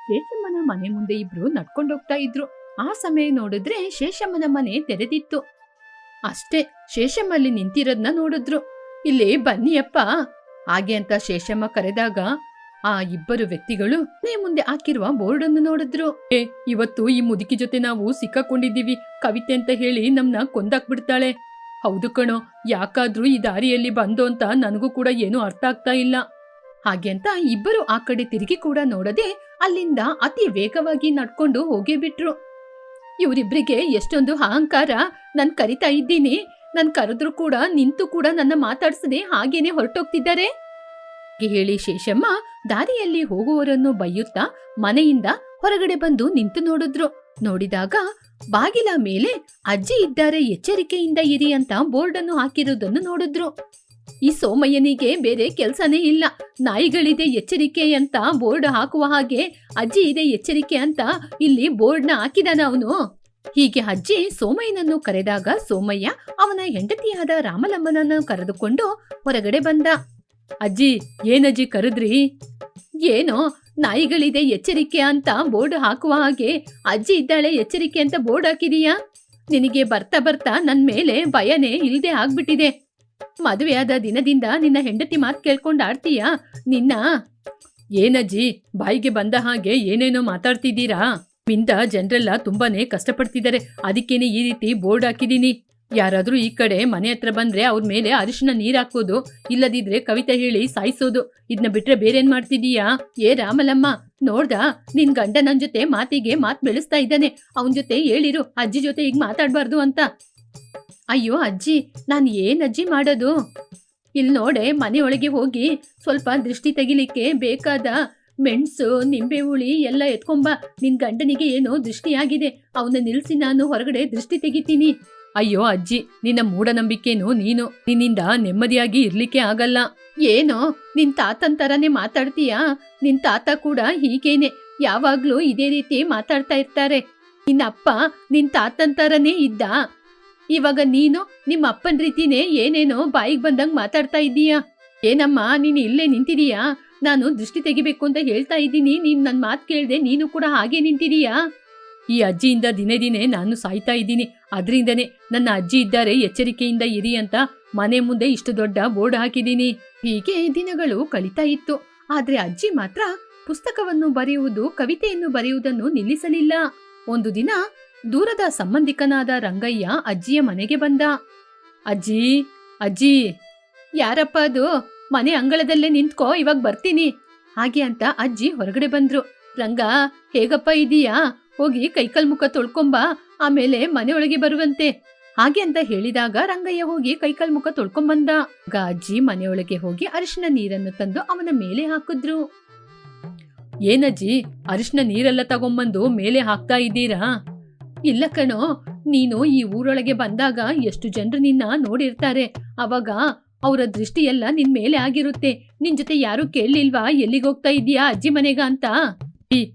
ಶೇಷಮ್ಮನ ಮನೆ ಮುಂದೆ ಇಬ್ರು ನಡ್ಕೊಂಡೋಗ್ತಾ ಇದ್ರು. ಆ ಸಮಯ ನೋಡಿದ್ರೆ ಶೇಷಮ್ಮನ ಮನೆ ತೆರೆದಿತ್ತು. ಅಷ್ಟೇ, ಶೇಷಮ್ಮಲ್ಲಿ ನಿಂತಿರೋದ್ನ ನೋಡಿದ್ರು. ಇಲ್ಲಿ ಬನ್ನಿಯಪ್ಪ ಹಾಗೆ ಅಂತ ಶೇಷಮ್ಮ ಕರೆದಾಗ ಆ ಇಬ್ಬರು ವ್ಯಕ್ತಿಗಳು ಮನೆ ಮುಂದೆ ಹಾಕಿರುವ ಬೋರ್ಡ್ ಅನ್ನು ನೋಡಿದ್ರು. ಇವತ್ತು ಈ ಮುದುಕಿ ಜೊತೆ ನಾವು ಸಿಕ್ಕಾಕೊಂಡಿದ್ದೀವಿ, ಕವಿತೆ ಅಂತ ಹೇಳಿ ನಮ್ನ ಕೊಂದಾಕ್ಬಿಡ್ತಾಳೆ. ಹೌದು ಕಣೋ, ಯಾಕಾದ್ರೂ ಈ ದಾರಿಯಲ್ಲಿ ಬಂದು ಅಂತ ನನಗೂ ಕೂಡ ಏನೂ ಅರ್ಥ ಆಗ್ತಾ ಇಲ್ಲ. ಹಾಗೆ ಅಂತ ಇಬ್ಬರು ಆ ಕಡೆ ತಿರುಗಿ ಕೂಡ ನೋಡದೆ ಅಲ್ಲಿಂದ ಅತಿ ವೇಗವಾಗಿ ನಡ್ಕೊಂಡು ಹೋಗೇ ಬಿಟ್ರು. ಇವರಿಬ್ರಿಗೆ ಎಷ್ಟೊಂದು ಅಹಂಕಾರ. ನಾನ್ ಕರಿತಾ ಇದ್ದೀನಿ, ನಾನ್ ಕರೆದ್ರು ಕೂಡ ನಿಂತು ಕೂಡ ನನ್ನ ಮಾತಾಡ್ಸದೆ ಹಾಗೇನೆ ಹೊರಟೋಗ್ತಿದ್ದಾರೆ ಹೇಳಿ ಶೇಷಮ್ಮ ದಾರಿಯಲ್ಲಿ ಹೋಗುವವರನ್ನು ಬೈಯುತ್ತಾ ಮನೆಯಿಂದ ಹೊರಗಡೆ ಬಂದು ನಿಂತು ನೋಡಿದ್ರು. ನೋಡಿದಾಗ ಬಾಗಿಲ ಮೇಲೆ ಅಜ್ಜಿ ಇದ್ದಾರೆ, ಎಚ್ಚರಿಕೆಯಿಂದ ಇರಿ ಅಂತ ಬೋರ್ಡ್ ಅನ್ನು ಹಾಕಿರೋದನ್ನು ನೋಡಿದ್ರು. ಈ ಸೋಮಯ್ಯನಿಗೆ ಬೇರೆ ಕೆಲ್ಸನೇ ಇಲ್ಲ. ನಾಯಿಗಳಿದೆ ಎಚ್ಚರಿಕೆ ಅಂತ ಬೋರ್ಡ್ ಹಾಕುವ ಹಾಗೆ ಅಜ್ಜಿ ಇದೆ ಎಚ್ಚರಿಕೆ ಅಂತ ಇಲ್ಲಿ ಬೋರ್ಡ್ನ ಹಾಕಿದಾನ ಅವನು. ಹೀಗೆ ಅಜ್ಜಿ ಸೋಮಯ್ಯನನ್ನು ಕರೆದಾಗ ಸೋಮಯ್ಯ ಅವನ ಹೆಂಡತಿಯಾದ ರಾಮಲಮ್ಮನನ್ನು ಕರೆದುಕೊಂಡು ಹೊರಗಡೆ ಬಂದ. ಅಜ್ಜಿ, ಏನಜ್ಜಿ ಕರೆದ್ರಿ? ಏನೋ ನಾಯಿಗಳಿದೆ ಎಚ್ಚರಿಕೆ ಅಂತ ಬೋರ್ಡ್ ಹಾಕುವ ಹಾಗೆ ಅಜ್ಜಿ ಇದ್ದಾಳೆ ಎಚ್ಚರಿಕೆ ಅಂತ ಬೋರ್ಡ್ ಹಾಕಿದೀಯಾ? ನಿನಗೆ ಬರ್ತಾ ಬರ್ತಾ ನನ್ ಮೇಲೆ ಭಯನೇ ಇಲ್ದೆ ಆಗ್ಬಿಟ್ಟಿದೆ. ಮದುವೆಯಾದ ದಿನದಿಂದ ನಿನ್ನ ಹೆಂಡತಿ ಮಾತು ಕೇಳ್ಕೊಂಡು ಆಡ್ತೀಯಾ ನಿನ್ನ? ಏನಜ್ಜಿ ಬಾಯಿಗೆ ಬಂದ ಹಾಗೆ ಏನೇನೋ ಮಾತಾಡ್ತಿದ್ದೀರಾ? ಮಿಂದ ಜನರೆಲ್ಲ ತುಂಬಾನೇ ಕಷ್ಟಪಡ್ತಿದ್ದಾರೆ, ಅದಕ್ಕೇನೆ ಈ ರೀತಿ ಬೋರ್ಡ್ ಹಾಕಿದೀನಿ. ಯಾರಾದ್ರೂ ಈ ಕಡೆ ಮನೆ ಹತ್ರ ಬಂದ್ರೆ ಅವ್ರ ಮೇಲೆ ಅರಿಶಿನ ನೀರ್ ಹಾಕೋದು, ಇಲ್ಲದಿದ್ರೆ ಕವಿತೆ ಹೇಳಿ ಸಾಯಿಸೋದು. ಇದನ್ನ ಬಿಟ್ರೆ ಬೇರೇನ್ ಮಾಡ್ತಿದೀಯಾ? ರಾಮಲಮ್ಮ, ನೋಡ್ದ ನಿನ್ ಗಂಡ ನನ್ ಜೊತೆ ಮಾತಿಗೆ ಮಾತ್ ಬೆಳೆಸ್ತಾ ಇದ್ದಾನೆ. ಅವನ್ ಜೊತೆ ಹೇಳಿರು ಅಜ್ಜಿ ಜೊತೆ ಈಗ ಮಾತಾಡ್ಬಾರ್ದು ಅಂತ. ಅಯ್ಯೋ ಅಜ್ಜಿ, ನಾನ್ ಏನ್ ಅಜ್ಜಿ ಮಾಡೋದು? ಇಲ್ಲಿ ನೋಡೆ, ಮನೆಯೊಳಗೆ ಹೋಗಿ ಸ್ವಲ್ಪ ದೃಷ್ಟಿ ತೆಗಿಲಿಕ್ಕೆ ಬೇಕಾದ ಮೆಣಸು ನಿಂಬೆ ಹುಳಿ ಎಲ್ಲ ಎತ್ಕೊಂಬ. ನಿನ್ ಗಂಡನಿಗೆ ಏನೋ ದೃಷ್ಟಿಯಾಗಿದೆ, ಅವನ್ನ ನಿಲ್ಸಿ ನಾನು ಹೊರಗಡೆ ದೃಷ್ಟಿ ತೆಗಿತೀನಿ. ಅಯ್ಯೋ ಅಜ್ಜಿ, ನಿನ್ನ ಮೂಢನಂಬಿಕೆನು ನೀನು. ನಿನ್ನಿಂದ ನೆಮ್ಮದಿಯಾಗಿ ಇರ್ಲಿಕ್ಕೆ ಆಗಲ್ಲ. ಏನೋ ನಿನ್ ತಾತನ್ ತರಾನೇ ಮಾತಾಡ್ತೀಯಾ? ನಿನ್ ತಾತ ಕೂಡ ಹೀಗೇನೆ, ಯಾವಾಗ್ಲೂ ಇದೇ ರೀತಿ ಮಾತಾಡ್ತಾ ಇರ್ತಾರೆ. ನಿನ್ನ ಅಪ್ಪ ನಿನ್ ತಾತನ್ ತರನೇ ಇದ್ದ. ಇವಾಗ ನೀನು ನಿಮ್ಮ ಅಪ್ಪನ ರೀತಿನೇ ಏನೇನೋ ಬಾಯಿಗೆ ಬಂದಂಗ್ ಮಾತಾಡ್ತಾ ಇದ್ದೀಯಾ? ಏನಮ್ಮ ನೀನು ಇಲ್ಲೇ ನಿಂತಿದೀಯಾ? ನಾನು ದೃಷ್ಟಿ ತೆಗಿಬೇಕು ಅಂತ ಹೇಳ್ತಾ ಇದ್ದೀನಿ, ನೀನ್ ನನ್ ಮಾತು ಕೇಳ್ದೆ ನೀನು ಕೂಡ ಹಾಗೆ ನಿಂತಿದೀಯಾ? ಈ ಅಜ್ಜಿಯಿಂದ ದಿನೇ ದಿನೇ ನಾನು ಸಾಯ್ತಾ ಇದ್ದೀನಿ. ಅದ್ರಿಂದನೇ ನನ್ನ ಅಜ್ಜಿ ಇದ್ದಾರೆ ಎಚ್ಚರಿಕೆಯಿಂದ ಇರಿ ಅಂತ ಮನೆ ಮುಂದೆ ಇಷ್ಟು ದೊಡ್ಡ ಬೋರ್ಡ್ ಹಾಕಿದ್ದೀನಿ. ಹೀಗೆ ದಿನಗಳು ಕಳೀತಾ ಇತ್ತು. ಆದ್ರೆ ಅಜ್ಜಿ ಮಾತ್ರ ಪುಸ್ತಕವನ್ನು ಬರೆಯುವುದು, ಕವಿತೆಯನ್ನು ಬರೆಯುವುದನ್ನು ನಿಲ್ಲಿಸಲಿಲ್ಲ. ಒಂದು ದಿನ ದೂರದ ಸಂಬಂಧಿಕನಾದ ರಂಗಯ್ಯ ಅಜ್ಜಿಯ ಮನೆಗೆ ಬಂದ. ಅಜ್ಜಿ, ಅಜ್ಜಿ. ಯಾರಪ್ಪ ಅದು? ಮನೆ ಅಂಗಳದಲ್ಲೇ ನಿಂತ್ಕೋ, ಇವಾಗ ಬರ್ತೀನಿ ಹಾಗೆ ಅಂತ ಅಜ್ಜಿ ಹೊರಗಡೆ ಬಂದ್ರು. ರಂಗ, ಹೇಗಪ್ಪ ಇದೀಯಾ? ಹೋಗಿ ಕೈಕಾಲ್ ಮುಖ ತೊಳ್ಕೊಂಬ, ಆಮೇಲೆ ಮನೆಯೊಳಗೆ ಬರುವಂತೆ ಹಾಗೆ ಅಂತ ಹೇಳಿದಾಗ ರಂಗಯ್ಯ ಹೋಗಿ ಕೈಕಾಲ್ ಮುಖ ತೊಳ್ಕೊಂಬಂದ. ಅಜ್ಜಿ ಮನೆಯೊಳಗೆ ಹೋಗಿ ಅರಿಶಿನ ನೀರನ್ನು ತಂದು ಅವನ ಮೇಲೆ ಹಾಕಿದ್ರು. ಏನಜ್ಜಿ, ಅರಿಶಿನ ನೀರೆಲ್ಲ ತಗೊಂಬಂದು ಮೇಲೆ ಹಾಕ್ತಾ ಇದ್ದೀರಾ? ಇಲ್ಲ ಕಣೋ, ನೀನು ಈ ಊರೊಳಗೆ ಬಂದಾಗ ಎಷ್ಟು ಜನರು ನಿನ್ನ ನೋಡಿರ್ತಾರೆ. ಅವಾಗ ಅವರ ದೃಷ್ಟಿ ಎಲ್ಲ ನಿನ್ ಮೇಲೆ ಆಗಿರುತ್ತೆ. ನಿನ್ ಜೊತೆ ಯಾರು ಕೇಳಲಿಲ್ವಾ ಎಲ್ಲಿಗೋಗ್ತಾ ಇದೀಯಾ ಅಜ್ಜಿ ಮನೆಗ ಅಂತ?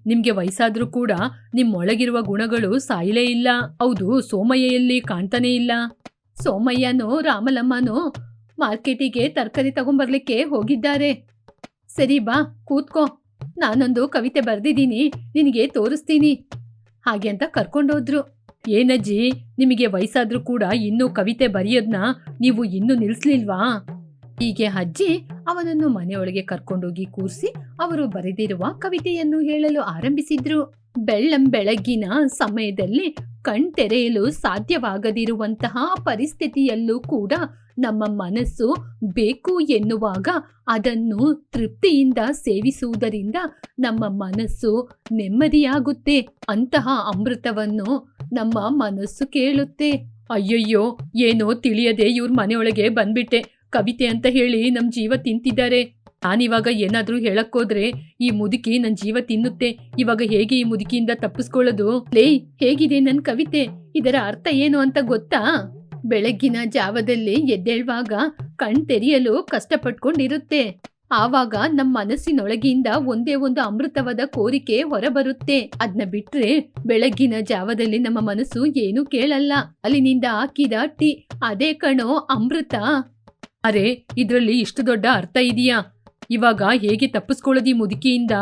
ನಿಮ್ಗೆ ವಯಸ್ಸಾದ್ರೂ ಕೂಡ ನಿಮ್ಮೊಳಗಿರುವ ಗುಣಗಳು ಸಾಯಲೇ ಇಲ್ಲ. ಹೌದು, ಸೋಮಯ್ಯ ಎಲ್ಲಿ ಕಾಣ್ತಾನೆ ಇಲ್ಲ? ಸೋಮಯ್ಯನೋ ರಾಮಲಮ್ಮನೋ ಮಾರ್ಕೆಟಿಗೆ ತರಕಾರಿ ತಗೊಂಬರ್ಲಿಕ್ಕೆ ಹೋಗಿದ್ದಾರೆ. ಸರಿ ಬಾ ಕೂತ್ಕೋ, ನಾನೊಂದು ಕವಿತೆ ಬರ್ದಿದ್ದೀನಿ, ನಿನಗೆ ತೋರಿಸ್ತೀನಿ ಹಾಗೆ ಅಂತ ಕರ್ಕೊಂಡೋದ್ರು. ಏನಜ್ಜಿ, ನಿಮಗೆ ವಯಸ್ಸಾದ್ರೂ ಕೂಡ ಇನ್ನೂ ಕವಿತೆ ಬರೆಯೋದ್ನ ನೀವು ಇನ್ನೂ ನಿಲ್ಸ್ಲಿಲ್ವಾ? ಹೀಗೆ ಅಜ್ಜಿ ಅವನನ್ನು ಮನೆಯೊಳಗೆ ಕರ್ಕೊಂಡೋಗಿ ಕೂರಿಸಿ ಅವರು ಬರೆದಿರುವ ಕವಿತೆಯನ್ನು ಹೇಳಲು ಆರಂಭಿಸಿದ್ರು. ಬೆಳಗ್ಗಿನ ಸಮಯದಲ್ಲಿ ಕಣ್ತೆರೆಯಲು ಸಾಧ್ಯವಾಗದಿರುವಂತಹ ಪರಿಸ್ಥಿತಿಯಲ್ಲೂ ಕೂಡ ನಮ್ಮ ಮನಸ್ಸು ಬೇಕು ಎನ್ನುವಾಗ ಅದನ್ನು ತೃಪ್ತಿಯಿಂದ ಸೇವಿಸುವುದರಿಂದ ನಮ್ಮ ಮನಸ್ಸು ನೆಮ್ಮದಿಯಾಗುತ್ತೆ. ಅಂತಹ ಅಮೃತವನ್ನು ನಮ್ಮ ಮನಸ್ಸು ಕೇಳುತ್ತೆ. ಅಯ್ಯಯ್ಯೋ, ಏನೋ ತಿಳಿಯದೆ ಇವ್ರ ಮನೆಯೊಳಗೆ ಬಂದ್ಬಿಟ್ಟೆ. ಕವಿತೆ ಅಂತ ಹೇಳಿ ನಮ್ ಜೀವ ತಿಂತಿದ್ದಾರೆ. ನಾನಿವಾಗ ಏನಾದ್ರೂ ಹೇಳಕ್ಕೋದ್ರೆ ಈ ಮುದುಕಿ ನನ್ ಜೀವ ತಿನ್ನುತ್ತೆ. ಇವಾಗ ಹೇಗೆ ಈ ಮುದುಕಿಯಿಂದ ತಪ್ಪಿಸ್ಕೊಳ್ಳೋದು? ಲೇ, ಹೇಗಿದೆ ನನ್ ಕವಿತೆ? ಇದರ ಅರ್ಥ ಏನು ಅಂತ ಗೊತ್ತಾ? ಬೆಳಗ್ಗಿನ ಜಾವದಲ್ಲಿ ಎದ್ದೇಳುವಾಗ ಕಣ್ ತೆರೆಯಲು ಕಷ್ಟಪಟ್ಕೊಂಡಿರುತ್ತೆ. ಆವಾಗ ನಮ್ಮ ಮನಸ್ಸಿನೊಳಗಿಂದ ಒಂದೇ ಒಂದು ಅಮೃತವಾದ ಕೋರಿಕೆ ಹೊರಬರುತ್ತೆ. ಅದನ್ನ ಬಿಟ್ರೆ ಬೆಳಗ್ಗಿನ ಜಾವದಲ್ಲಿ ನಮ್ಮ ಮನಸ್ಸು ಏನು ಕೇಳಲ್ಲ. ಅಲ್ಲಿನಿಂದ ಹಾಕಿದ ಟೀ ಅದೇ ಕಣೋ ಅಮೃತ. ಅರೆ, ಇದ್ರಲ್ಲಿ ಇಷ್ಟು ದೊಡ್ಡ ಅರ್ಥ ಇದೆಯಾ? ಇವಾಗ ಹೇಗೆ ತಪ್ಪಿಸ್ಕೊಳ್ಳೋದಿ ಮುದುಕಿಯಿಂದ?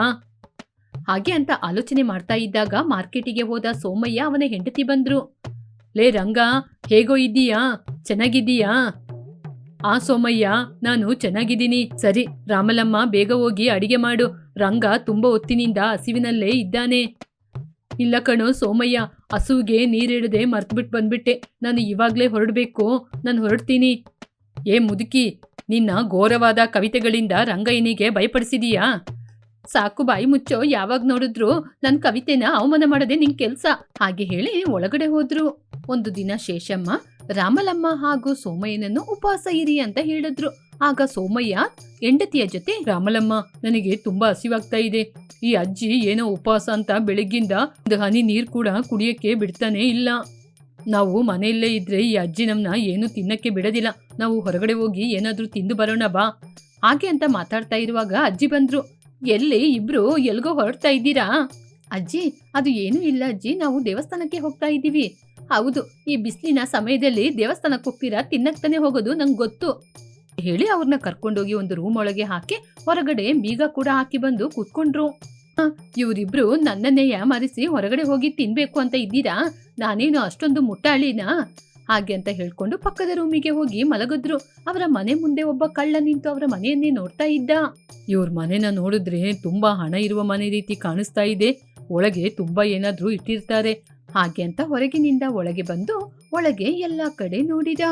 ಹಾಗೆ ಅಂತ ಆಲೋಚನೆ ಮಾಡ್ತಾ ಇದ್ದಾಗ ಮಾರ್ಕೆಟಿಗೆ ಹೋದ ಸೋಮಯ್ಯ ಅವನ ಹೆಂಡತಿ ಬಂದ್ರು. ಲೇ ರಂಗ, ಹೇಗೋ ಇದ್ದೀಯಾ? ಚೆನ್ನಾಗಿದ್ದೀಯಾ? ಆ ಸೋಮಯ್ಯ, ನಾನು ಚೆನ್ನಾಗಿದ್ದೀನಿ. ಸರಿ ರಾಮಲಮ್ಮ, ಬೇಗ ಹೋಗಿ ಅಡಿಗೆ ಮಾಡು. ರಂಗ ತುಂಬಾ ಹೊತ್ತಿನಿಂದ ಹಸಿವಿನಲ್ಲೇ ಇದ್ದಾನೆ. ಇಲ್ಲ ಕಣೋ ಸೋಮಯ್ಯ, ಹಸುವಿಗೆ ನೀರಿಡದೆ ಮರ್ತ್ಬಿಟ್ಟು ಬಂದ್ಬಿಟ್ಟೆ. ನಾನು ಇವಾಗ್ಲೇ ಹೊರಡ್ಬೇಕು. ನಾನು ಹೊರಡ್ತೀನಿ. ಏ ಮುದುಕಿ, ನಿನ್ನ ಘೋರವಾದ ಕವಿತೆಗಳಿಂದ ರಂಗಯ್ಯನಿಗೆ ಭಯಪಡಿಸಿದೀಯಾ? ಸಾಕು ಬಾಯಿ ಮುಚ್ಚೋ, ಯಾವಾಗ ನೋಡಿದ್ರು ನನ್ನ ಕವಿತೆನ ಅವಮಾನ ಮಾಡೋದೇ ನಿನ್ ಕೆಲ್ಸ. ಹಾಗೆ ಹೇಳಿ ಒಳಗಡೆ ಹೋದ್ರು. ಒಂದು ದಿನ ಶೇಷಮ್ಮ ರಾಮಲಮ್ಮ ಹಾಗೂ ಸೋಮಯ್ಯನನ್ನು ಉಪವಾಸ ಇರಿ ಅಂತ ಹೇಳಿದ್ರು. ಆಗ ಸೋಮಯ್ಯ ಹೆಂಡತಿಯ ಜೊತೆ, ರಾಮಲಮ್ಮ, ನನಗೆ ತುಂಬಾ ಹಸಿವಾಗ್ತಾ ಇದೆ. ಈ ಅಜ್ಜಿ ಏನೋ ಉಪವಾಸ ಅಂತ ಬೆಳಗ್ಗಿಂದ ಒಂದು ಹನಿ ನೀರ್ ಕೂಡ ಕುಡಿಯಕ್ಕೆ ಬಿಡ್ತಾನೆ ಇಲ್ಲ. ನಾವು ಮನೆಯಲ್ಲೇ ಇದ್ರೆ ಈ ಅಜ್ಜಿ ನಮ್ನ ಏನು ತಿನ್ನಕ್ಕೆ ಬಿಡೋದಿಲ್ಲ. ನಾವು ಹೊರಗಡೆ ಹೋಗಿ ಏನಾದ್ರೂ ತಿಂದು ಬರೋಣ ಬಾ. ಹಾಗೆ ಅಂತ ಮಾತಾಡ್ತಾ ಇರುವಾಗ ಅಜ್ಜಿ ಬಂದ್ರು. ಎಲ್ಲಿ ಇಬ್ರು ಎಲ್ಗೋ ಹೊರಡ್ತಾ ಇದ್ದೀರಾ? ಅಜ್ಜಿ, ಅದು ಏನೂ ಇಲ್ಲ ಅಜ್ಜಿ, ನಾವು ದೇವಸ್ಥಾನಕ್ಕೆ ಹೋಗ್ತಾ ಇದ್ದೀವಿ. ಹೌದು, ಈ ಬಿಸಿಲಿನ ಸಮಯದಲ್ಲಿ ದೇವಸ್ಥಾನಕ್ಕೆ ಹೋಗ್ತೀರಾ? ತಿನ್ನಕ್ತಾನೆ ಹೋಗೋದು, ನಂಗೆ ಗೊತ್ತು ಹೇಳಿ ಅವ್ರನ್ನ ಕರ್ಕೊಂಡೋಗಿ ಒಂದು ರೂಮ್ ಒಳಗೆ ಹಾಕಿ ಹೊರಗಡೆ ಬೀಗ ಕೂಡ ಹಾಕಿ ಬಂದು ಕೂತ್ಕೊಂಡ್ರು. ಇವರಿಬ್ರು ನನ್ನನ್ನೇ ಯಾಮಾರಿಸಿ ಹೊರಗಡೆ ಹೋಗಿ ತಿನ್ಬೇಕು ಅಂತ ಇದ್ದೀರಾ? ನಾನೇನು ಅಷ್ಟೊಂದು ಮುಟ್ಟಾಳಿನಾ? ಹಾಗೆ ಅಂತ ಹೇಳ್ಕೊಂಡು ಪಕ್ಕದ ರೂಮಿಗೆ ಹೋಗಿ ಮಲಗಿದ್ರು. ಅವರ ಮನೆ ಮುಂದೆ ಒಬ್ಬ ಕಳ್ಳ ನಿಂತು ಅವರ ಮನೆಯನ್ನೇ ನೋಡ್ತಾ ಇದ್ದ. ಇವ್ರ ಮನೆನ ನೋಡಿದ್ರೆ ತುಂಬಾ ಹಣ ಇರುವ ಮನೆ ರೀತಿ ಕಾಣಿಸ್ತಾ ಇದೆ. ಒಳಗೆ ತುಂಬಾ ಏನಾದ್ರೂ ಇಟ್ಟಿರ್ತಾರೆ. ಹಾಗೆ ಅಂತ ಹೊರಗಿನಿಂದ ಒಳಗೆ ಬಂದು ಒಳಗೆ ಎಲ್ಲಾ ಕಡೆ ನೋಡಿದ.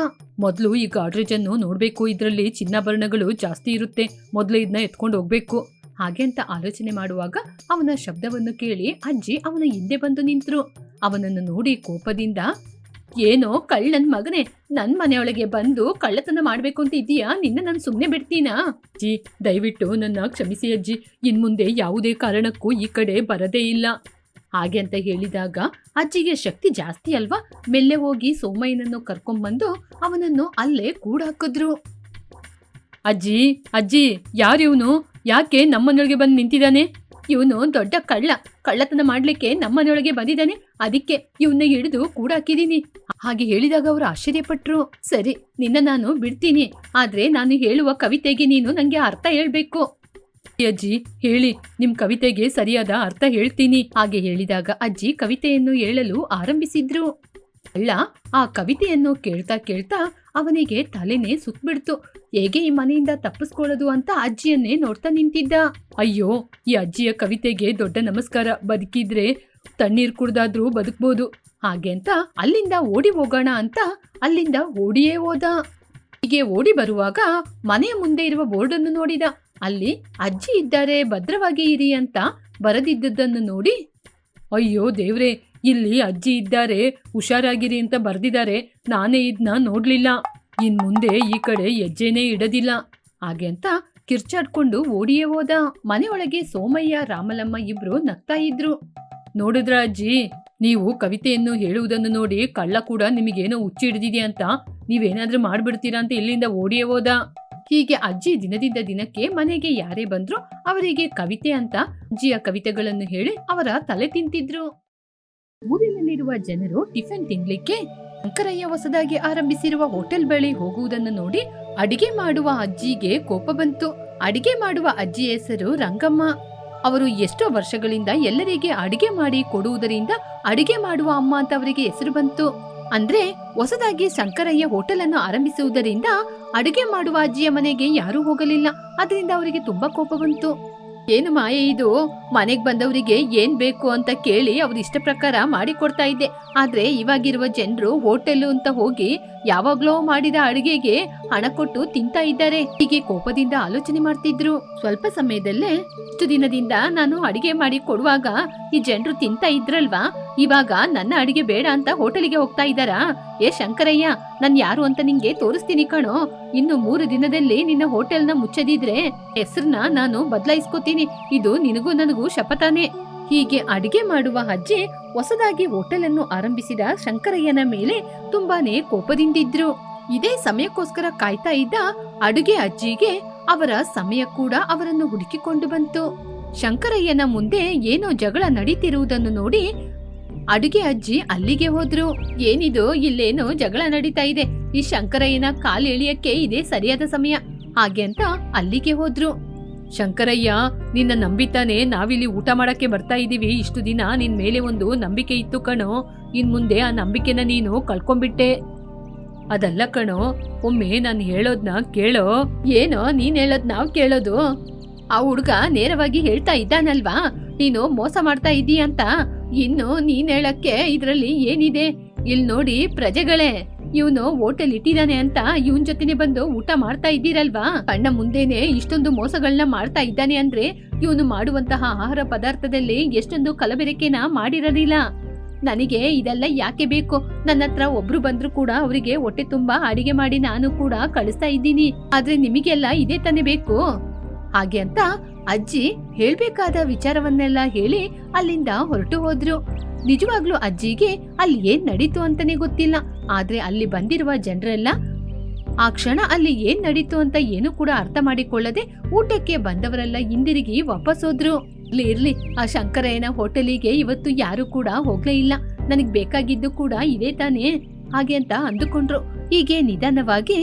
ಮೊದ್ಲು ಈ ಗಾಡ್ರೇಜ್ ಅನ್ನು ನೋಡ್ಬೇಕು. ಇದ್ರಲ್ಲಿ ಚಿನ್ನಾಭರಣಗಳು ಜಾಸ್ತಿ ಇರುತ್ತೆ. ಮೊದ್ಲು ಇದನ್ನ ಎತ್ಕೊಂಡು ಹೋಗ್ಬೇಕು. ಹಾಗೆ ಅಂತ ಆಲೋಚನೆ ಮಾಡುವಾಗ ಅವನ ಶಬ್ದವನ್ನು ಕೇಳಿ ಅಜ್ಜಿ ಅವನ ಹಿಂದೆ ಬಂದು ನಿಂತ್ರು. ಅವನನ್ನು ನೋಡಿ ಕೋಪದಿಂದ, ಏನೋ ಕಳ್ಳನ್ ಮಗನೇ, ನನ್ ಮನೆಯೊಳಗೆ ಬಂದು ಕಳ್ಳತನ ಮಾಡ್ಬೇಕು ಅಂತ ಇದೀಯಾ? ನಿನ್ನ ನಾನು ಸುಮ್ನೆ ಬಿಡ್ತೀನಾ? ಅಜ್ಜಿ, ದಯವಿಟ್ಟು ನನ್ನ ಕ್ಷಮಿಸಿ ಅಜ್ಜಿ. ಇನ್ಮುಂದೆ ಯಾವುದೇ ಕಾರಣಕ್ಕೂ ಈ ಕಡೆ ಬರದೇ ಇಲ್ಲ. ಹಾಗೆ ಅಂತ ಹೇಳಿದಾಗ ಅಜ್ಜಿಗೆ ಶಕ್ತಿ ಜಾಸ್ತಿ ಅಲ್ವಾ? ಮೆಲ್ಲೆ ಹೋಗಿ ಸೋಮಯ್ಯನನ್ನು ಕರ್ಕೊಂಡ್ಬಂದು ಅವನನ್ನು ಅಲ್ಲೇ ಕೂಡಾಕಿದ್ರು. ಅಜ್ಜಿ, ಅಜ್ಜಿ, ಯಾರಿವನು? ಯಾಕೆ ನಮ್ಮನೆಯೊಳಗೆ ಬಂದು ನಿಂತಿದ್ದಾನೆ? ಇವನು ದೊಡ್ಡ ಕಳ್ಳತನ ಮಾಡ್ಲಿಕ್ಕೆ ನಮ್ಮನೆಯೊಳಗೆ ಬಂದಿದ್ದಾನೆ. ಅದಕ್ಕೆ ಇವನ್ನ ಹಿಡಿದು ಕೂಡಾಕಿದೀನಿ. ಹಾಗೆ ಹೇಳಿದಾಗ ಅವರು ಆಶ್ಚರ್ಯಪಟ್ರು. ಸರಿ, ನಿನ್ನ ನಾನು ಬಿಡ್ತೀನಿ, ಆದ್ರೆ ನಾನು ಹೇಳುವ ಕವಿತೆಗೆ ನೀನು ನಂಗೆ ಅರ್ಥ ಹೇಳ್ಬೇಕು. ಅಜ್ಜಿ ಹೇಳಿ, ನಿಮ್ ಕವಿತೆಗೆ ಸರಿಯಾದ ಅರ್ಥ ಹೇಳ್ತೀನಿ. ಹಾಗೆ ಹೇಳಿದಾಗ ಅಜ್ಜಿ ಕವಿತೆಯನ್ನು ಹೇಳಲು ಆರಂಭಿಸಿದ್ರು. ಕಳ್ಳ ಆ ಕವಿತೆಯನ್ನು ಕೇಳ್ತಾ ಕೇಳ್ತಾ ಅವನಿಗೆ ತಲೆನೇ ಸುತ್ಬಿಡ್ತು. ಹೇಗೆ ಈ ಮನೆಯಿಂದ ತಪ್ಪಿಸ್ಕೊಳ್ಳೋದು ಅಂತ ಅಜ್ಜಿಯನ್ನೇ ನೋಡ್ತಾ ನಿಂತಿದ್ದ. ಅಯ್ಯೋ, ಈ ಅಜ್ಜಿಯ ಕವಿತೆಗೆ ದೊಡ್ಡ ನಮಸ್ಕಾರ. ಬದುಕಿದ್ರೆ ತಣ್ಣೀರ್ ಕುಡ್ದಾದ್ರೂ ಬದುಕ್ಬೋದು. ಹಾಗೆ ಅಂತ ಅಲ್ಲಿಂದ ಓಡಿ ಹೋಗೋಣ ಅಂತ ಅಲ್ಲಿಂದ ಓಡಿಯೇ ಹೋದ. ಹೀಗೆ ಓಡಿ ಬರುವಾಗ ಮನೆಯ ಮುಂದೆ ಇರುವ ಬೋರ್ಡನ್ನು ನೋಡಿದ. ಅಲ್ಲಿ ಅಜ್ಜಿ ಇದ್ದಾರೆ, ಭದ್ರವಾಗಿ ಇರಿ ಅಂತ ಬರೆದಿದ್ದನ್ನು ನೋಡಿ, ಅಯ್ಯೋ ದೇವ್ರೆ, ಇಲ್ಲಿ ಅಜ್ಜಿ ಇದ್ದಾರೆ, ಹುಷಾರಾಗಿರಿ ಅಂತ ಬರ್ದಿದ್ದಾರೆ. ನಾನೇ ಇದನ್ನ ನೋಡ್ಲಿಲ್ಲ. ಇನ್ ಮುಂದೆ ಈ ಕಡೆ ಹೆಜ್ಜೆನೇ ಇಡೋದಿಲ್ಲ. ಹಾಗೆ ಅಂತ ಕಿರ್ಚಾಡ್ಕೊಂಡು ಓಡಿಯೇ ಹೋದ. ಮನೆಯೊಳಗೆ ಸೋಮಯ್ಯ ರಾಮಲಮ್ಮ ಇಬ್ರು ನಗ್ತಾ ಇದ್ರು. ನೋಡಿದ್ರ ಅಜ್ಜಿ, ನೀವು ಕವಿತೆಯನ್ನು ಹೇಳುವುದನ್ನು ನೋಡಿ ಕಳ್ಳ ಕೂಡ ನಿಮಗೇನೋ ಹುಚ್ಚಿ ಹಿಡಿದಿದೆ ಅಂತ ನೀವೇನಾದ್ರೂ ಮಾಡ್ಬಿಡ್ತೀರಾ ಅಂತ ಇಲ್ಲಿಂದ ಓಡಿಯೇ ಹೋದ. ಹೀಗೆ ಅಜ್ಜಿ ದಿನದಿಂದ ದಿನಕ್ಕೆ ಮನೆಗೆ ಯಾರೇ ಬಂದ್ರು ಅವರಿಗೆ ಕವಿತೆ ಅಂತ ಅಜ್ಜಿಯ ಕವಿತೆಗಳನ್ನು ಹೇಳಿ ಅವರ ತಲೆ ತಿಂತಿದ್ರು. ಊರಿನಲ್ಲಿರುವ ಜನರು ಟಿಫಿನ್ ತಿನ್ಲಿಕ್ಕೆ ಶಂಕರಯ್ಯ ಹೊಸದಾಗಿ ಆರಂಭಿಸಿರುವ ಹೋಟೆಲ್ ಬಳಿ ಹೋಗುವುದನ್ನು ನೋಡಿ ಅಡಿಗೆ ಮಾಡುವ ಅಜ್ಜಿಗೆ ಕೋಪ ಬಂತು. ಅಡಿಗೆ ಮಾಡುವ ಅಜ್ಜಿ ಹೆಸರು ರಂಗಮ್ಮ. ಅವರು ಎಷ್ಟೋ ವರ್ಷಗಳಿಂದ ಎಲ್ಲರಿಗೆ ಅಡಿಗೆ ಮಾಡಿ ಕೊಡುವುದರಿಂದ ಅಡಿಗೆ ಮಾಡುವ ಅಮ್ಮ ಅಂತ ಅವರಿಗೆ ಹೆಸರು ಬಂತು. ಅಂದ್ರೆ ಹೊಸದಾಗಿ ಶಂಕರಯ್ಯ ಹೋಟೆಲ್ ಅನ್ನು ಆರಂಭಿಸುವುದರಿಂದ ಅಡುಗೆ ಮಾಡುವ ಅಜ್ಜಿಯ ಮನೆಗೆ ಯಾರೂ ಹೋಗಲಿಲ್ಲ. ಅದರಿಂದ ಅವರಿಗೆ ತುಂಬಾ ಕೋಪ ಬಂತು. ಏನು ಮಾಯೆ ಇದು? ಮನೆಗೆ ಬಂದವರಿಗೆ ಏನ್ ಬೇಕು ಅಂತ ಕೇಳಿ ಅವ್ರ ಇಷ್ಟ ಪ್ರಕಾರ ಮಾಡಿ ಕೊಡ್ತಾ ಇದ್ದೆ. ಆದ್ರೆ ಇವಾಗಿರುವ ಜನರು ಹೋಟೆಲ್ ಅಂತ ಹೋಗಿ ಯಾವಾಗ್ಲೋ ಮಾಡಿದ ಅಡಿಗೆಗೆ ಹಣ ಕೊಟ್ಟು ತಿಂತಾ ಇದ್ದಾರೆ. ಹೀಗೆ ಕೋಪದಿಂದ ಆಲೋಚನೆ ಮಾಡ್ತಿದ್ರು. ಸ್ವಲ್ಪ ಸಮಯದಲ್ಲೇ, ಇಷ್ಟು ದಿನದಿಂದ ನಾನು ಅಡಿಗೆ ಮಾಡಿ ಕೊಡುವಾಗ ಈ ಜನರು ತಿಂತಾ ಇದ್ರಲ್ವಾ, ಇವಾಗ ನನ್ನ ಅಡಿಗೆ ಬೇಡ ಅಂತ ಹೋಟೆಲಿಗೆ ಹೋಗ್ತಾ ಇದ್ದಾರಾ? ಏ ಶಂಕರಯ್ಯ, ನಾನ್ ಯಾರು ಅಂತ ನಿಂಗೆ ತೋರಿಸ್ತೀನಿ ಕಣೋ. ಇನ್ನು 3 ದಿನದಲ್ಲಿ ನಿನ್ನ ಹೋಟೆಲ್ನ ಮುಚ್ಚದಿದ್ರೆ ಹೆಸರನ್ನ ನಾನು ಬದಲಾಯಿಸ್ಕೋತೀನಿ. ಇದು ನಿನಗೂ ನನಗೂ ಶಪಥಾನೆ. ಹೀಗೆ ಅಡಿಗೆ ಮಾಡುವ ಅಜ್ಜಿ ಹೊಸದಾಗಿ ಹೋಟೆಲ್ ಅನ್ನು ಆರಂಭಿಸಿದ ಶಂಕರಯ್ಯನ ಮೇಲೆ ತುಂಬಾನೇ ಕೋಪದಿಂದಿದ್ರು. ಇದೇ ಸಮಯಕ್ಕೋಸ್ಕರ ಕಾಯ್ತಾ ಇದ್ದ ಅಡುಗೆ ಅಜ್ಜಿಗೆ ಅವರ ಸಮಯ ಕೂಡ ಅವರನ್ನು ಹುಡುಕಿಕೊಂಡು ಬಂತು. ಶಂಕರಯ್ಯನ ಮುಂದೆ ಏನೋ ಜಗಳ ನಡೀತಿರುವುದನ್ನು ನೋಡಿ ಅಡುಗೆ ಅಜ್ಜಿ ಅಲ್ಲಿಗೆ ಹೋದ್ರು. ಏನಿದು, ಇಲ್ಲೇನೋ ಜಗಳ ನಡೀತಾ ಇದೆ. ಈ ಶಂಕರಯ್ಯನ ಕಾಲು ಎಳಿಯಕ್ಕೆ ಇದೇ ಸರಿಯಾದ ಸಮಯ. ಹಾಗೆ ಅಂತ ಅಲ್ಲಿಗೆ ಹೋದ್ರು. ಶಂಕರಯ್ಯ, ನಿನ್ನ ನಂಬಿತಾನೆ ನಾವಿಲ್ಲಿ ಊಟ ಮಾಡಕ್ಕೆ ಬರ್ತಾ ಇದೀವಿ. ಇಷ್ಟು ದಿನ ನಿನ್ ಮೇಲೆ ಒಂದು ನಂಬಿಕೆ ಇತ್ತು ಕಣೋ. ಇನ್ ಮುಂದೆ ಆ ನಂಬಿಕೆನ ನೀನು ಕಳ್ಕೊಂಡ್ಬಿಟ್ಟೆ. ಅದಲ್ಲ ಕಣೋ, ಒಮ್ಮೆ ನಾನು ಹೇಳೋದ್ನ ಕೇಳೋ. ಏನೋ ನೀನ್ ಹೇಳೋದ್ ನಾವ್ ಕೇಳೋದು? ಆ ಹುಡ್ಗ ನೇರವಾಗಿ ಹೇಳ್ತಾ ಇದ್ದಾನಲ್ವಾ ನೀನು ಮೋಸ ಮಾಡ್ತಾ ಇದ್ದೀಯ ಅಂತ. ಇನ್ನು ನೀನ್ ಹೇಳಕ್ಕೆ ಇದ್ರಲ್ಲಿ ಏನಿದೆ? ಇಲ್ ನೋಡಿ ಪ್ರಜೆಗಳೇ, ಇವನು ಹೋಟೆಲ್ ಇಟ್ಟಿದ್ದಾನೆ ಅಂತ ಇವನ್ ಜೊತೆನೆ ಬಂದು ಊಟ ಮಾಡ್ತಾ ಇದ್ದೀರಲ್ವಾ? ಕಣ್ಣ ಮುಂದೆನೆ ಇಷ್ಟೊಂದು ಮೋಸಗಳನ್ನ ಮಾಡ್ತಾ ಇದ್ದಾನೆ ಅಂದ್ರೆ ಇವನು ಮಾಡುವಂತಹ ಆಹಾರ ಪದಾರ್ಥದಲ್ಲಿ ಎಷ್ಟೊಂದು ಕಲಬೆರಕೆನ ಮಾಡಿರೋದಿಲ್ಲ. ನನಗೆ ಇದೆಲ್ಲ ಯಾಕೆ ಬೇಕು? ನನ್ನ ಹತ್ರ ಒಬ್ರು ಬಂದ್ರು ಕೂಡ ಅವರಿಗೆ ಹೊಟ್ಟೆ ತುಂಬಾ ಅಡಿಗೆ ಮಾಡಿ ನಾನು ಕೂಡ ಕಳಿಸ್ತಾ ಇದ್ದೀನಿ. ಆದ್ರೆ ನಿಮಗೆಲ್ಲ ಇದೇ ತಾನೇ ಬೇಕು. ಹಾಗೆ ಅಂತ ಅಜ್ಜಿ ಹೇಳ್ಬೇಕಾದ ವಿಚಾರವನ್ನೆಲ್ಲ ಹೇಳಿ ಅಲ್ಲಿಂದ ಹೊರಟು ಹೋದ್ರು. ನಿಜವಾಗ್ಲೂ ಅಜ್ಜಿಗೆ ಅಲ್ಲಿ ಏನ್ ನಡೀತು ಅಂತಾನೆ ಗೊತ್ತಿಲ್ಲ. ಆದ್ರೆ ಅಲ್ಲಿ ಬಂದಿರುವ ಜನರೆಲ್ಲ ಆ ಕ್ಷಣ ಅಲ್ಲಿ ಏನ್ ನಡೀತು ಅಂತ ಏನು ಕೂಡ ಅರ್ಥ ಮಾಡಿಕೊಳ್ಳದೆ ಊಟಕ್ಕೆ ಬಂದವರೆಲ್ಲ ಹಿಂದಿರುಗಿ ವಾಪಸ್ ಹೋದ್ರು. ಇರ್ಲಿ, ಆ ಶಂಕರಯ್ಯನ ಹೋಟೆಲಿಗೆ ಇವತ್ತು ಯಾರು ಕೂಡ ಹೋಗ್ಲೇ ಇಲ್ಲ. ನನಗ್ ಬೇಕಾಗಿದ್ದು ಕೂಡ ಇದೇ ತಾನೇ. ಹಾಗೆ ಅಂತ ಅಂದುಕೊಂಡ್ರು. ಹೀಗೆ ನಿಧಾನವಾಗಿ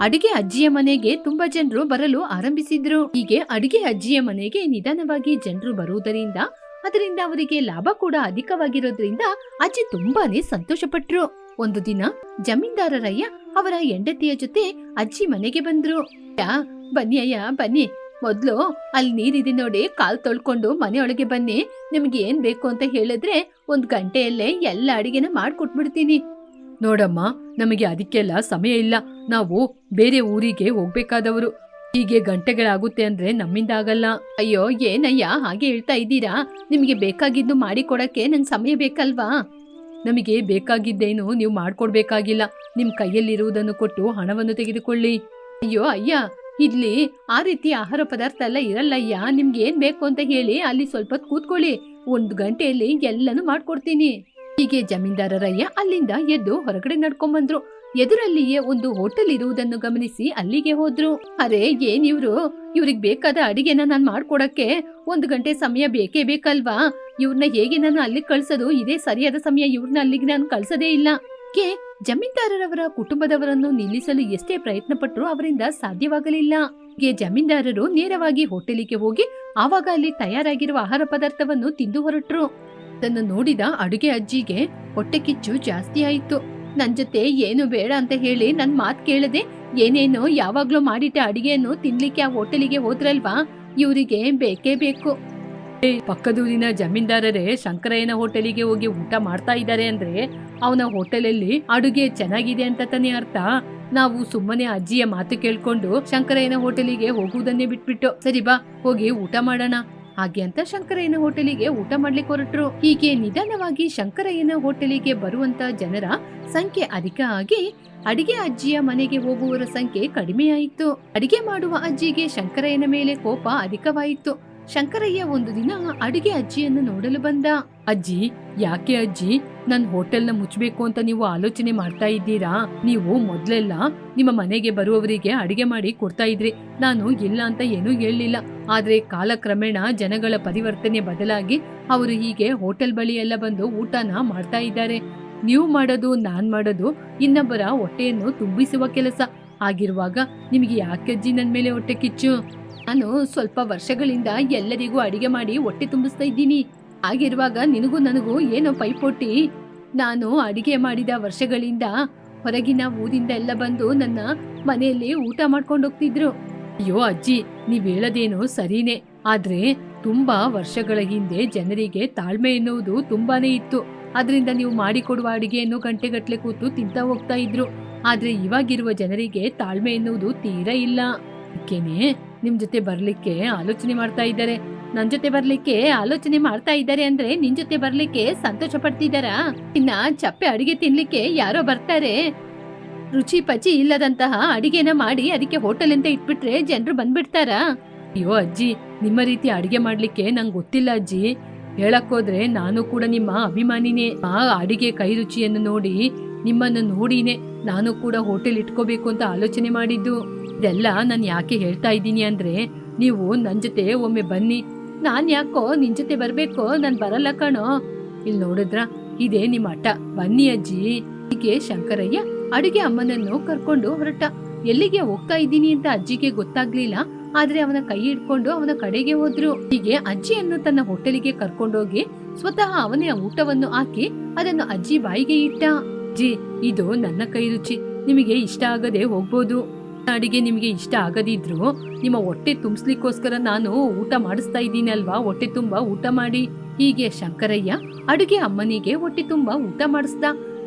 ಅಡಿಗೆ ಅಜ್ಜಿಯ ಮನೆಗೆ ತುಂಬಾ ಜನರು ಬರಲು ಆರಂಭಿಸಿದ್ರು. ಹೀಗೆ ಅಡಿಗೆ ಅಜ್ಜಿಯ ಮನೆಗೆ ನಿಧಾನವಾಗಿ ಜನರು ಬರುವುದರಿಂದ ಅದರಿಂದ ಅವರಿಗೆ ಲಾಭ ಕೂಡ ಅಧಿಕವಾಗಿರೋದ್ರಿಂದ ಅಜ್ಜಿ ತುಂಬಾನೇ ಸಂತೋಷ ಪಟ್ರು. ಒಂದು ದಿನ ಜಮೀನ್ದಾರರಯ್ಯ ಅವರ ಹೆಂಡತಿಯ ಜೊತೆ ಅಜ್ಜಿ ಮನೆಗೆ ಬಂದ್ರು. ಬನ್ನಿ ಅಯ್ಯ ಬನ್ನಿ, ಮೊದ್ಲು ಅಲ್ಲಿ ನೀರಿದೆ ನೋಡಿ, ಕಾಲ್ ತೊಳ್ಕೊಂಡು ಮನೆಯೊಳಗೆ ಬನ್ನಿ. ನಿಮ್ಗೆ ಏನ್ ಬೇಕು ಅಂತ ಹೇಳಿದ್ರೆ 1 ಗಂಟೆಯಲ್ಲೇ ಎಲ್ಲ ಅಡಿಗೆನ ಮಾಡ್ಕೊಟ್ಬಿಡ್ತೀನಿ. ನೋಡಮ್ಮ, ನಮಗೆ ಅದಕ್ಕೆಲ್ಲ ಸಮಯ ಇಲ್ಲ. ನಾವು ಬೇರೆ ಊರಿಗೆ ಹೋಗ್ಬೇಕಾದವರು. ಹೀಗೆ ಗಂಟೆಗಳಾಗುತ್ತೆ ಅಂದ್ರೆ ನಮ್ಮಿಂದ ಆಗಲ್ಲ. ಅಯ್ಯೋ ಏನಯ್ಯ ಹಾಗೆ ಹೇಳ್ತಾ ಇದ್ದೀರಾ? ನಿಮ್ಗೆ ಬೇಕಾಗಿದ್ದು ಮಾಡಿಕೊಡಕ್ಕೆ ನಂಗೆ ಸಮಯ ಬೇಕಲ್ವಾ? ನಮಗೆ ಬೇಕಾಗಿದ್ದೇನು ನೀವು ಮಾಡ್ಕೊಡ್ಬೇಕಾಗಿಲ್ಲ. ನಿಮ್ ಕೈಯಲ್ಲಿರುವುದನ್ನು ಕೊಟ್ಟು ಹಣವನ್ನು ತೆಗೆದುಕೊಳ್ಳಿ. ಅಯ್ಯೋ ಅಯ್ಯ, ಇಲ್ಲಿ ಆ ರೀತಿ ಆಹಾರ ಪದಾರ್ಥ ಎಲ್ಲ ಇರಲ್ಲಯ್ಯ. ನಿಮ್ಗೆ ಏನ್ ಬೇಕು ಅಂತ ಹೇಳಿ ಅಲ್ಲಿ ಸ್ವಲ್ಪ ಕೂತ್ಕೊಳ್ಳಿ. 1 ಗಂಟೆಯಲ್ಲಿ ಎಲ್ಲನೂ ಮಾಡ್ಕೊಡ್ತೀನಿ. ಹೀಗೆ ಜಮೀನ್ದಾರರಯ್ಯ ಅಲ್ಲಿಂದ ಎದ್ದು ಹೊರಗಡೆ ನಡ್ಕೊಂಡ್ಬಂದ್ರು. ಎದುರಲ್ಲಿಯೇ ಒಂದು ಹೋಟೆಲ್ ಇರುವುದನ್ನು ಗಮನಿಸಿ ಅಲ್ಲಿಗೆ ಹೋದ್ರು. ಅರೆ ಏನ್ ಇವ್ರಿಗೆ ಬೇಕಾದ ಅಡಿಗೆನ ನಾನ್ ಮಾಡ್ಕೊಡಕ್ಕೆ 1 ಗಂಟೆ ಸಮಯ ಬೇಕೇ ಬೇಕಲ್ವಾ? ಇವ್ರನ್ನ ಹೇಗೆ ನಾನು ಅಲ್ಲಿ ಕಳ್ಸೋದು? ಇದೇ ಸರಿಯಾದ ಸಮಯ. ಇವ್ರನ್ನ ಅಲ್ಲಿಗೆ ನಾನು ಕಳ್ಸೋದೇ ಇಲ್ಲ. ಜಮೀನ್ದಾರರವರ ಕುಟುಂಬದವರನ್ನು ನಿಲ್ಲಿಸಲು ಎಷ್ಟೇ ಪ್ರಯತ್ನ ಪಟ್ಟರು ಅವರಿಂದ ಸಾಧ್ಯವಾಗಲಿಲ್ಲ. ಹೀಗೆ ಜಮೀನ್ದಾರರು ನೇರವಾಗಿ ಹೋಟೆಲಿಗೆ ಹೋಗಿ ಆವಾಗ ಅಲ್ಲಿ ತಯಾರಾಗಿರುವ ಆಹಾರ ಪದಾರ್ಥವನ್ನು ತಿಂದು ಹೊರಟ್ರು. ಅದನ್ನು ನೋಡಿದ ಅಡುಗೆ ಅಜ್ಜಿಗೆ ಹೊಟ್ಟೆ ಕಿಚ್ಚು ಜಾಸ್ತಿ ಆಯ್ತು. ನನ್ ಜೊತೆ ಏನು ಬೇಡ ಅಂತ ಹೇಳಿ ನನ್ ಮಾತ್ ಕೇಳದೆ ಏನೇನೋ ಯಾವಾಗ್ಲೂ ಮಾಡಿಟ್ಟ ಅಡಿಗೆಯನ್ನು ತಿನ್ಲಿಕ್ಕೆ ಆ ಹೋಟೆಲಿಗೆ ಹೋದ್ರಲ್ವಾ? ಇವರಿಗೆ ಬೇಕೇ ಬೇಕು. ಪಕ್ಕದೂರಿನ ಜಮೀನ್ದಾರರೇ ಶಂಕರಯ್ಯನ ಹೋಟೆಲಿಗೆ ಹೋಗಿ ಊಟ ಮಾಡ್ತಾ ಇದ್ದಾರೆ ಅಂದ್ರೆ ಅವನ ಹೋಟೆಲಲ್ಲಿ ಅಡುಗೆ ಚೆನ್ನಾಗಿದೆ ಅಂತ ತಾನೇ ಅರ್ಥ. ನಾವು ಸುಮ್ಮನೆ ಅಜ್ಜಿಯ ಮಾತು ಕೇಳ್ಕೊಂಡು ಶಂಕರಯ್ಯನ ಹೋಟೆಲಿಗೆ ಹೋಗುವುದನ್ನೇ ಬಿಟ್ಬಿಟ್ಟು ಸರಿ ಬಾ ಹೋಗಿ ಊಟ ಮಾಡೋಣ. ಹಾಗೆ ಅಂತ ಶಂಕರಯ್ಯನ ಹೋಟೆಲಿಗೆ ಊಟ ಮಾಡ್ಲಿಕ್ಕೆ ಹೊರಟ್ರು. ಹೀಗೆ ನಿಧಾನವಾಗಿ ಶಂಕರಯ್ಯನ ಹೋಟೆಲಿಗೆ ಬರುವಂತ ಜನರ ಸಂಖ್ಯೆ ಅಧಿಕ ಆಗಿ ಅಡಿಗೆ ಅಜ್ಜಿಯ ಮನೆಗೆ ಹೋಗುವವರ ಸಂಖ್ಯೆ ಕಡಿಮೆಯಾಯಿತು. ಅಡಿಗೆ ಮಾಡುವ ಅಜ್ಜಿಗೆ ಶಂಕರಯ್ಯನ ಮೇಲೆ ಕೋಪ ಅಧಿಕವಾಯಿತು. ಶಂಕರಯ್ಯ ಒಂದು ದಿನ ಅಡಿಗೆ ಅಜ್ಜಿಯನ್ನು ನೋಡಲು ಬಂದ. ಅಜ್ಜಿ, ಯಾಕೆ ಅಜ್ಜಿ ನನ್ ಹೋಟೆಲ್ನ ಮುಚ್ಚಬೇಕು ಅಂತ ನೀವು ಆಲೋಚನೆ ಮಾಡ್ತಾ ಇದ್ದೀರಾ? ನೀವು ಮೊದ್ಲೆಲ್ಲ ನಿಮ್ಮ ಮನೆಗೆ ಬರುವವರಿಗೆ ಅಡಿಗೆ ಮಾಡಿ ಕೊಡ್ತಾ ಇದ್ರಿ. ನಾನು ಇಲ್ಲ ಅಂತ ಏನೂ ಹೇಳಲಿಲ್ಲ. ಆದ್ರೆ ಕಾಲಕ್ರಮೇಣ ಜನಗಳ ಪರಿವರ್ತನೆ ಬದಲಾಗಿ ಅವರು ಹೀಗೆ ಹೋಟೆಲ್ ಬಳಿ ಎಲ್ಲ ಬಂದು ಊಟನ ಮಾಡ್ತಾ ಇದ್ದಾರೆ. ನೀವು ಮಾಡೋದು ನಾನ್ ಮಾಡೋದು ಇನ್ನೊಬ್ಬರ ಹೊಟ್ಟೆಯನ್ನು ತುಂಬಿಸುವ ಕೆಲಸ. ಆಗಿರುವಾಗ ನಿಮಗೆ ಯಾಕೆ ಅಜ್ಜಿ ನನ್ ಮೇಲೆ ಹೊಟ್ಟೆ ಕಿಚ್ಚು? ನಾನು ಸ್ವಲ್ಪ ವರ್ಷಗಳಿಂದ ಎಲ್ಲರಿಗೂ ಅಡಿಗೆ ಮಾಡಿ ಹೊಟ್ಟೆ ತುಂಬಿಸ್ತಾ ಇದ್ದೀನಿ. ಆಗಿರುವಾಗ ನಿನಗೂ ನನಗೂ ಏನೋ ಪೈಪೋಟಿ. ನಾನು ಅಡಿಗೆ ಮಾಡಿದ ವರ್ಷಗಳಿಂದ ಹೊರಗಿನ ಊರಿಂದ ಎಲ್ಲ ಬಂದು ನನ್ನ ಮನೆಯಲ್ಲಿ ಊಟ ಮಾಡ್ಕೊಂಡು ಹೋಗ್ತಿದ್ರು. ಅಯ್ಯೋ ಅಜ್ಜಿ, ನೀವ್ ಹೇಳೋದೇನೋ ಸರಿನೇ. ಆದ್ರೆ ತುಂಬಾ ವರ್ಷಗಳ ಹಿಂದೆ ಜನರಿಗೆ ತಾಳ್ಮೆ ಎನ್ನುವುದು ತುಂಬಾನೇ ಇತ್ತು. ಅದರಿಂದ ನೀವು ಮಾಡಿಕೊಡುವ ಅಡಿಗೆಯನ್ನು ಗಂಟೆಗಟ್ಲೆ ಕೂತು ತಿಂತಾ ಹೋಗ್ತಾ ಇದ್ರು. ಆದ್ರೆ ಇವಾಗಿರುವ ಜನರಿಗೆ ತಾಳ್ಮೆ ಎನ್ನುವುದು ತೀರಾ ಇಲ್ಲ. ಅದಕ್ಕೇನೆ ನಿಮ್ ಜೊತೆ ಬರ್ಲಿಕ್ಕೆ ಆಲೋಚನೆ ಮಾಡ್ತಾ ಇದ್ದಾರೆ. ನನ್ ಜೊತೆ ಬರ್ಲಿಕ್ಕೆ ಆಲೋಚನೆ ಮಾಡ್ತಾ ಇದ್ದಾರೆ ಅಂದ್ರೆ ನಿನ್ ಜೊತೆ ಬರ್ಲಿಕ್ಕೆ ಸಂತೋಷ ಪಡ್ತಿದ್ದಾರಾ? ಇನ್ನ ಚಪ್ಪೆ ಅಡಿಗೆ ತಿನ್ಲಿಕ್ಕೆ ಯಾರೋ ಬರ್ತಾರೆ. ರುಚಿ ಪಚಿ ಇಲ್ಲದಂತಹ ಅಡಿಗೆನ ಮಾಡಿ ಅದಕ್ಕೆ ಹೋಟೆಲ್ ಅಂತ ಇಟ್ಬಿಟ್ರೆ ಜನರು ಬಂದ್ಬಿಡ್ತಾರಾ? ಅಯ್ಯೋ ಅಜ್ಜಿ, ನಿಮ್ಮ ರೀತಿ ಅಡಿಗೆ ಮಾಡ್ಲಿಕ್ಕೆ ನಂಗೆ ಗೊತ್ತಿಲ್ಲ ಅಜ್ಜಿ. ಹೇಳಕ್ಕೋದ್ರೆ ನಾನು ಕೂಡ ನಿಮ್ಮ ಅಭಿಮಾನಿನೇ. ಆ ಅಡಿಗೆ ಕೈ ರುಚಿಯನ್ನು ನೋಡಿ ನಿಮ್ಮನ್ನು ನೋಡಿನೇ ನಾನು ಕೂಡ ಹೋಟೆಲ್ ಇಟ್ಕೋಬೇಕು ಅಂತ ಆಲೋಚನೆ ಮಾಡಿದ್ದು. ಇದೆಲ್ಲ ನಾನು ಯಾಕೆ ಹೇಳ್ತಾ ಇದ್ದೀನಿ ಅಂದ್ರೆ ನೀವು ನನ್ ಜೊತೆ ಒಮ್ಮೆ ಬನ್ನಿ. ನಾನ್ ಯಾಕೋ ನಿನ್ ಜೊತೆ ಬರ್ಬೇಕು? ನಾನ್ ಬರಲ್ಲ ಕಣೋ. ಇಲ್ಲಿ ನೋಡಿದ್ರ ಇದೇ ನಿಮ್ಮ ಹಠ. ಬನ್ನಿ ಅಜ್ಜಿ. ಹೀಗೆ ಶಂಕರಯ್ಯ ಅಡುಗೆ ಅಮ್ಮನನ್ನು ಕರ್ಕೊಂಡು ಹೊರಟ. ಎಲ್ಲಿಗೆ ಹೋಗ್ತಾ ಇದ್ದೀನಿ ಅಂತ ಅಜ್ಜಿಗೆ ಗೊತ್ತಾಗ್ಲಿಲ್ಲ. ಆದ್ರೆ ಅವನ ಕೈ ಹಿಡ್ಕೊಂಡು ಅವನ ಕಡೆಗೆ ಹೋದ್ರು. ಹೀಗೆ ಅಜ್ಜಿಯನ್ನು ತನ್ನ ಹೋಟೆಲಿಗೆ ಕರ್ಕೊಂಡೋಗಿ ಸ್ವತಃ ಅವನೇ ಊಟವನ್ನು ಹಾಕಿ ಅದನ್ನು ಅಜ್ಜಿ ಬಾಯಿಗೆ ಇಟ್ಟ. ಅಜ್ಜಿ, ಇದು ನನ್ನ ಕೈ ರುಚಿ, ನಿಮಗೆ ಇಷ್ಟ ಆಗದೆ ಹೋಗ್ಬೋದು. ಅಡಿಗೆ ನಿಮಗೆ ಇಷ್ಟ ಆಗದಿದ್ರು ನಿಮ್ಮ ಹೊಟ್ಟೆ ತುಂಬಿಸ್ಲಿಕ್ಕೋಸ್ಕರ ನಾನು ಊಟ ಮಾಡಿಸ್ತಾ ಇದ್ದೀನಿ ಅಲ್ವಾ, ಹೊಟ್ಟೆ ತುಂಬಾ ಊಟ ಮಾಡಿ. ಹೀಗೆ ಶಂಕರಯ್ಯ ಅಡುಗೆ ಅಮ್ಮನಿಗೆ ಹೊಟ್ಟೆ ತುಂಬಾ ಊಟ ಮಾಡಿಸ್ದ.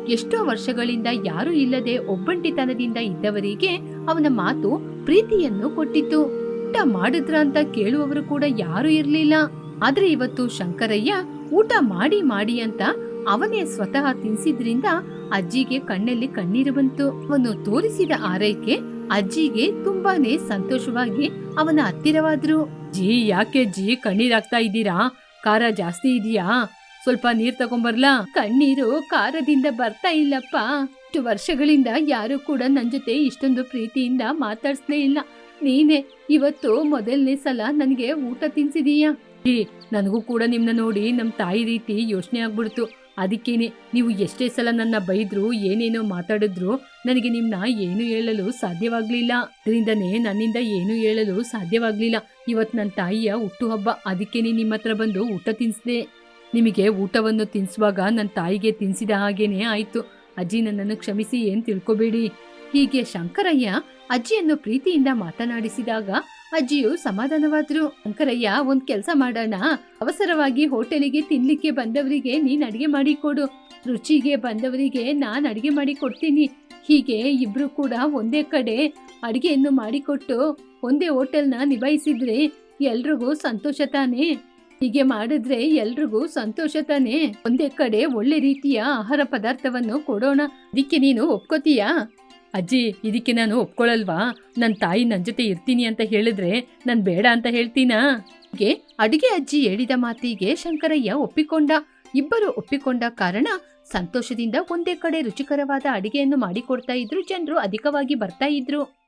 ಎಷ್ಟೋ ವರ್ಷಗಳಿಂದ ಯಾರು ಇಲ್ಲದೆ ಒಬ್ಬಂಟಿತನದಿಂದ ಇದ್ದವರಿಗೆ ಅವನ ಮಾತು ಪ್ರೀತಿಯನ್ನು ಕೊಟ್ಟಿತ್ತು. ಊಟ ಮಾಡಿದ್ರ ಅಂತ ಕೇಳುವವರು ಕೂಡ ಯಾರು ಇರ್ಲಿಲ್ಲ. ಆದ್ರೆ ಇವತ್ತು ಶಂಕರಯ್ಯ ಊಟ ಮಾಡಿ ಮಾಡಿ ಅಂತ ಅವನೇ ಸ್ವತಃ ತಿನ್ಸಿದ್ರಿಂದ ಅಜ್ಜಿಗೆ ಕಣ್ಣಲ್ಲಿ ಕಣ್ಣೀರು ಬಂತು. ಅವನು ತೋರಿಸಿದ ಆರೈಕೆ ಅಜ್ಜಿಗೆ ತುಂಬಾನೇ ಸಂತೋಷವಾಗಿ ಅವನ ಹತ್ತಿರವಾದ್ರು. ಜಿ, ಯಾಕೆ ಜಿ ಕಣ್ಣೀರಾಗ್ತಾ ಇದ್ದೀರಾ? ಖಾರ ಜಾಸ್ತಿ ಇದೆಯಾ? ಸ್ವಲ್ಪ ನೀರ್ ತಗೊಂಬರ್ಲಾ? ಕಣ್ಣೀರು ಖಾರದಿಂದ ಬರ್ತಾ ಇಲ್ಲಪ್ಪ. ಇಷ್ಟು ವರ್ಷಗಳಿಂದ ಯಾರು ಕೂಡ ನನ್ ಜೊತೆ ಇಷ್ಟೊಂದು ಪ್ರೀತಿಯಿಂದ ಮಾತಾಡ್ಸ್ಲೇ ಇಲ್ಲ. ನೀನೆ ಇವತ್ತು ಮೊದಲನೇ ಸಲ ನನಗೆ ಊಟ ತಿನ್ಸಿದೀಯ. ನನಗೂ ಕೂಡ ನಿಮ್ನ ನೋಡಿ ನಮ್ ತಾಯಿ ರೀತಿ ಯೋಚನೆ ಆಗ್ಬಿಡ್ತು. ಅದಕ್ಕೇನೆ ನೀವು ಎಷ್ಟೇ ಸಲ ನನ್ನ ಬೈದ್ರು, ಏನೇನೋ ಮಾತಾಡಿದ್ರು, ನನಗೆ ನಿಮ್ನ ಏನು ಹೇಳಲು ಸಾಧ್ಯವಾಗ್ಲಿಲ್ಲ. ಅದರಿಂದನೇ ನನ್ನಿಂದ ಏನು ಹೇಳಲು ಸಾಧ್ಯವಾಗ್ಲಿಲ್ಲ. ಇವತ್ ನನ್ನ ತಾಯಿಯ ಹುಟ್ಟುಹಬ್ಬ, ಅದಕ್ಕೇನೆ ನಿಮ್ಮ ಹತ್ರ ಬಂದು ಊಟ ತಿನ್ಸ್ದೆ. ನಿಮಗೆ ಊಟವನ್ನು ತಿನ್ಸುವಾಗ ನನ್ನ ತಾಯಿಗೆ ತಿನ್ಸಿದ ಹಾಗೇನೆ ಆಯ್ತು. ಅಜ್ಜಿ, ನನ್ನನ್ನು ಕ್ಷಮಿಸಿ, ಏನ್ ತಿಳ್ಕೊಬೇಡಿ. ಹೀಗೆ ಶಂಕರಯ್ಯ ಅಜ್ಜಿಯನ್ನು ಪ್ರೀತಿಯಿಂದ ಮಾತನಾಡಿಸಿದಾಗ ಅಜ್ಜಿಯು ಸಮಾಧಾನವಾದ್ರು. ಶಂಕರಯ್ಯ, ಒಂದ್ ಕೆಲ್ಸ ಮಾಡೋಣ, ಅವಸರವಾಗಿ ಹೋಟೆಲಿಗೆ ತಿನ್ಲಿಕ್ಕೆ ಬಂದವರಿಗೆ ನೀನ್ ಅಡಿಗೆ ಮಾಡಿ ಕೊಡು, ರುಚಿಗೆ ಬಂದವರಿಗೆ ನಾನ್ ಅಡಿಗೆ ಮಾಡಿ ಕೊಡ್ತೀನಿ. ಹೀಗೆ ಇಬ್ರು ಕೂಡ ಒಂದೇ ಕಡೆ ಅಡಿಗೆಯನ್ನು ಮಾಡಿಕೊಟ್ಟು ಒಂದೇ ಹೋಟೆಲ್ನ ನಿಭಾಯಿಸಿದ್ರೆ ಎಲ್ರಿಗೂ ಸಂತೋಷ ತಾನೇ? ಹೀಗೆ ಮಾಡಿದ್ರೆ ಎಲ್ರಿಗೂ ಸಂತೋಷ ತಾನೇ? ಒಂದೇ ಕಡೆ ಒಳ್ಳೆ ರೀತಿಯ ಆಹಾರ ಪದಾರ್ಥವನ್ನು ಕೊಡೋಣ. ಇದಕ್ಕೆ ನೀನು ಒಪ್ಕೋತೀಯಾ? ಅಜ್ಜಿ, ಇದಕ್ಕೆ ನಾನು ಒಪ್ಕೊಳ್ಳಲ್ವಾ? ನನ್ನ ತಾಯಿ ನನ್ನ ಜೊತೆ ಇರ್ತೀನಿ ಅಂತ ಹೇಳಿದ್ರೆ ನಾನು ಬೇಡ ಅಂತ ಹೇಳ್ತೀನಾ? ಹೀಗೆ ಅಡಿಗೆ ಅಜ್ಜಿ ಹೇಳಿದ ಮಾತಿಗೆ ಶಂಕರಯ್ಯ ಒಪ್ಪಿಕೊಂಡ. ಇಬ್ಬರು ಒಪ್ಪಿಕೊಂಡ ಕಾರಣ ಸಂತೋಷದಿಂದ ಒಂದೇ ಕಡೆ ರುಚಿಕರವಾದ ಅಡಿಗೆಯನ್ನು ಮಾಡಿಕೊಡ್ತಾ ಇದ್ರು. ಜನರು ಅಧಿಕವಾಗಿ ಬರ್ತಾ ಇದ್ರು.